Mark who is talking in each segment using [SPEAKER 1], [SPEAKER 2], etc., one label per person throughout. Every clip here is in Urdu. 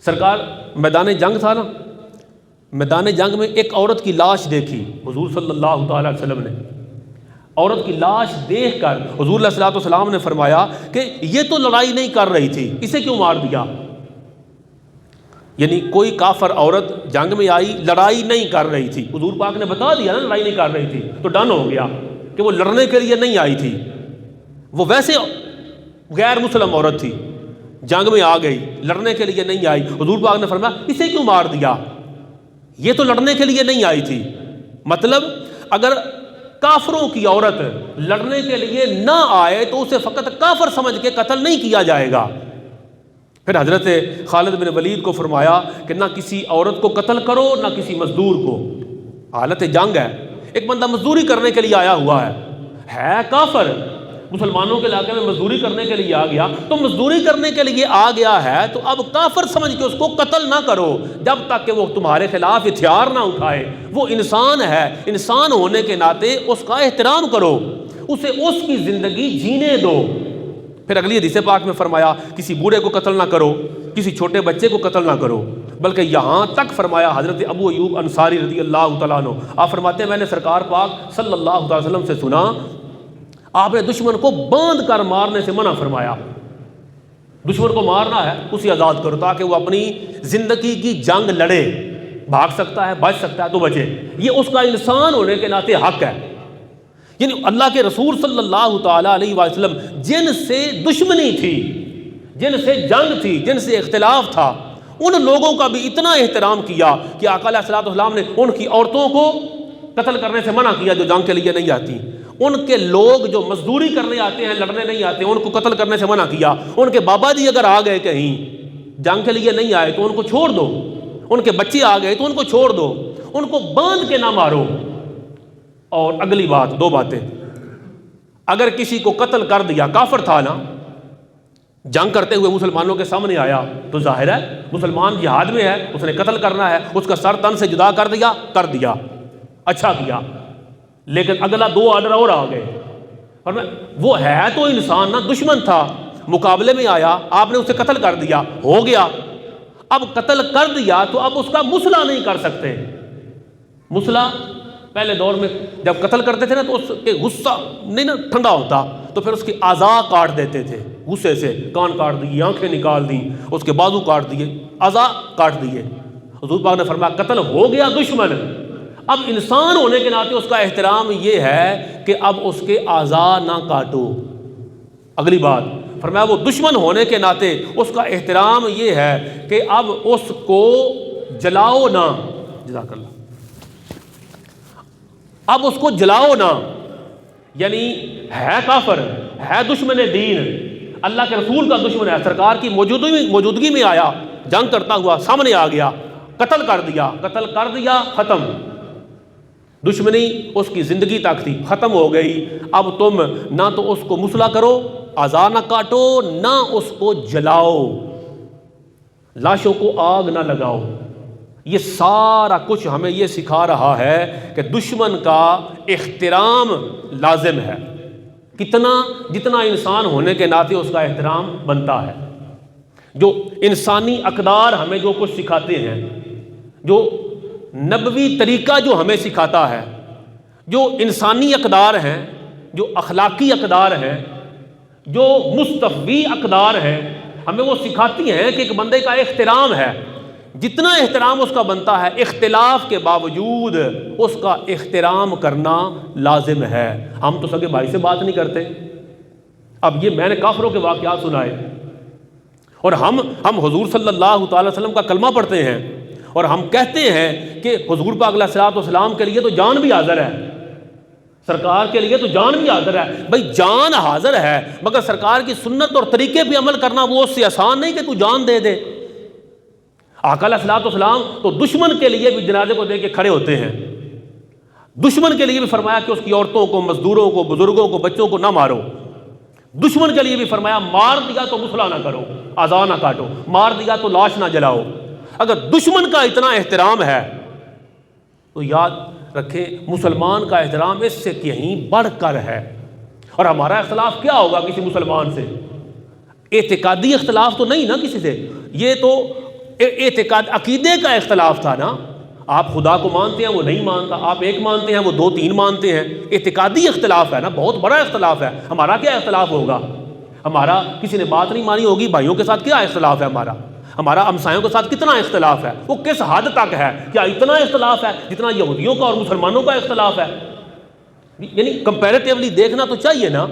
[SPEAKER 1] سرکار میدان جنگ تھا نا، میدان جنگ میں ایک عورت کی لاش دیکھی حضور صلی اللہ تعالیٰ علیہ وسلم نے. عورت کی لاش دیکھ کر حضور علیہ الصلوۃ والسلام نے فرمایا کہ یہ تو لڑائی نہیں کر رہی تھی، اسے کیوں مار دیا؟ یعنی کوئی کافر عورت جنگ میں آئی، لڑائی نہیں کر رہی تھی، حضور پاک نے بتا دیا نا لڑائی نہیں کر رہی تھی، تو ڈن ہو گیا کہ وہ لڑنے کے لیے نہیں آئی تھی، وہ ویسے غیر مسلم عورت تھی، جنگ میں آ گئی، لڑنے کے لیے نہیں آئی. حضور پاک نے فرمایا اسے کیوں مار دیا؟ یہ تو لڑنے کے لیے نہیں آئی تھی. مطلب اگر کافروں کی عورت لڑنے کے لیے نہ آئے تو اسے فقط کافر سمجھ کے قتل نہیں کیا جائے گا. پھر حضرت خالد بن ولید کو فرمایا کہ نہ کسی عورت کو قتل کرو نہ کسی مزدور کو. حالت جنگ ہے، ایک بندہ مزدوری کرنے کے لیے آیا ہوا ہے کافر، مسلمانوں کے علاقے میں مزدوری کرنے کے لیے آ گیا، تو مزدوری کرنے کے لیے آ گیا ہے تو اب کافر سمجھ کے اس کو قتل نہ کرو جب تک کہ وہ تمہارے خلاف ہتھیار نہ اٹھائے. وہ انسان ہے، انسان ہونے کے ناطے اس کا احترام کرو، اسے اس کی زندگی جینے دو. پھر اگلی حدیث پاک میں فرمایا کسی بوڑھے کو قتل نہ کرو، کسی چھوٹے بچے کو قتل نہ کرو، بلکہ یہاں تک فرمایا حضرت ابو ایوب انصاری رضی اللہ تعالیٰ عنہ آپ فرماتے ہیں میں نے سرکار پاک صلی اللہ علیہ وسلم سے سنا آپ نے دشمن کو باندھ کر مارنے سے منع فرمایا. دشمن کو مارنا ہے اسے آزاد کرو تاکہ وہ اپنی زندگی کی جنگ لڑے، بھاگ سکتا ہے بچ سکتا ہے تو بچے، یہ اس کا انسان ہونے کے ناطے حق ہے. یعنی اللہ کے رسول صلی اللہ تعالیٰ علیہ وسلم جن سے دشمنی تھی، جن سے جنگ تھی، جن سے اختلاف تھا، ان لوگوں کا بھی اتنا احترام کیا کہ آقا علیہ الصلوۃ والسلام نے ان کی عورتوں کو قتل کرنے سے منع کیا جو جنگ کے لیے نہیں آتی. ان کے لوگ جو مزدوری کرنے آتے ہیں، لڑنے نہیں آتے، ان کو قتل کرنے سے منع کیا. ان کے بابا جی اگر آ گئے کہیں جنگ کے لیے نہیں آئے تو ان کو چھوڑ دو، ان کے بچے آ گئے تو ان کو چھوڑ دو، ان کو باندھ کے نہ مارو. اور اگلی بات، دو باتیں، اگر کسی کو قتل کر دیا، کافر تھا نا، جنگ کرتے ہوئے مسلمانوں کے سامنے آیا تو ظاہر ہے مسلمان جہاد میں ہے، اس نے قتل کرنا ہے، اس کا سر تن سے جدا کر دیا، اچھا کیا. لیکن اگلا دو آرڈر اور آ گئے، اور وہ ہے تو انسان نا، دشمن تھا، مقابلے میں آیا، آپ نے اسے قتل کر دیا، ہو گیا. اب قتل کر دیا تو اب اس کا مسئلہ نہیں کر سکتے. مسئلہ پہلے دور میں جب قتل کرتے تھے نا تو اس کے غصہ نہیں نا ٹھنڈا ہوتا تو پھر اس کے اعضاء کاٹ دیتے تھے غصے سے، کان کاٹ دیے، آنکھیں نکال دیں، اس کے بازو کاٹ دیے، اعضاء کاٹ دیے. حضور پاک نے فرمایا قتل ہو گیا دشمن، اب انسان ہونے کے ناطے اس کا احترام یہ ہے کہ اب اس کے اعضاء نہ کاٹو. اگلی بات فرمایا وہ دشمن ہونے کے ناطے اس کا احترام یہ ہے کہ اب اس کو جلاؤ نہ. جزاک اللہ. اب اس کو جلاؤ نہ، یعنی ہے کافر، ہے دشمن دین، اللہ کے رسول کا دشمن ہے، سرکار کی موجودگی میں آیا، جنگ کرتا ہوا سامنے آ گیا، قتل کر دیا، ختم. دشمنی اس کی زندگی تک تھی، ختم ہو گئی. اب تم نہ تو اس کو مسلح کرو، اعضاء نہ کاٹو، نہ اس کو جلاؤ، لاشوں کو آگ نہ لگاؤ. یہ سارا کچھ ہمیں یہ سکھا رہا ہے کہ دشمن کا احترام لازم ہے، جتنا انسان ہونے کے ناطے اس کا احترام بنتا ہے. جو انسانی اقدار ہمیں جو کچھ سکھاتے ہیں، جو نبوی طریقہ جو ہمیں سکھاتا ہے، جو انسانی اقدار ہیں، جو اخلاقی اقدار ہیں، جو مصطفی اقدار ہیں، ہمیں وہ سکھاتی ہیں کہ ایک بندے کا احترام ہے، جتنا احترام اس کا بنتا ہے، اختلاف کے باوجود اس کا احترام کرنا لازم ہے. ہم تو سگے بھائی سے بات نہیں کرتے. اب یہ میں نے کافروں کے واقعات سنائے، اور ہم حضور صلی اللہ تعالی وسلم کا کلمہ پڑھتے ہیں، اور ہم کہتے ہیں کہ حضور پاک علیہ الصلوۃ والسلام کے لیے تو جان بھی حاضر ہے، سرکار کے لیے تو جان بھی حاضر ہے. بھائی جان حاضر ہے، مگر سرکار کی سنت اور طریقے پہ عمل کرنا وہ اس سے آسان نہیں کہ تو جان دے دے. آقا علیہ الصلوۃ والسلام تو دشمن کے لیے بھی جنازے کو دے کے کھڑے ہوتے ہیں. دشمن کے لیے بھی فرمایا کہ اس کی عورتوں کو، مزدوروں کو، بزرگوں کو، بچوں کو نہ مارو. دشمن کے لیے بھی فرمایا مار دیا تو مسلح نہ کرو، اعضاء نہ کاٹو، مار دیا تو لاش نہ جلاؤ. اگر دشمن کا اتنا احترام ہے تو یاد رکھیں مسلمان کا احترام اس سے کہیں بڑھ کر ہے. اور ہمارا اختلاف کیا ہوگا کسی مسلمان سے؟ اعتقادی اختلاف تو نہیں نا کسی سے، یہ تو اعتقاد عقیدے کا اختلاف تھا نا. آپ خدا کو مانتے ہیں وہ نہیں مانتا، آپ ایک مانتے ہیں وہ دو تین مانتے ہیں. اعتقادی اختلاف ہے نا، بہت بڑا اختلاف ہے. ہمارا کیا اختلاف ہوگا؟ ہمارا کسی نے بات نہیں مانی ہوگی، بھائیوں کے ساتھ کیا اختلاف ہے ہمارا ہمسایوں کے ساتھ کتنا اختلاف ہے، وہ کس حد تک ہے؟ کیا اتنا اختلاف ہے جتنا یہودیوں کا اور مسلمانوں کا اختلاف ہے؟ یعنی کمپیریٹیولی دیکھنا تو چاہیے نا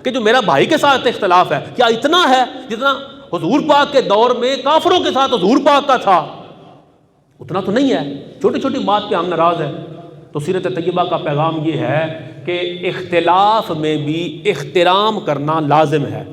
[SPEAKER 1] کہ جو میرا بھائی کے ساتھ اختلاف ہے کیا اتنا ہے جتنا حضور پاک کے دور میں کافروں کے ساتھ حضور پاک کا تھا؟ اتنا تو نہیں ہے. چھوٹی چھوٹی بات پہ ہم ناراض ہیں. تو سیرت طیبہ کا پیغام یہ ہے کہ اختلاف میں بھی احترام کرنا لازم ہے.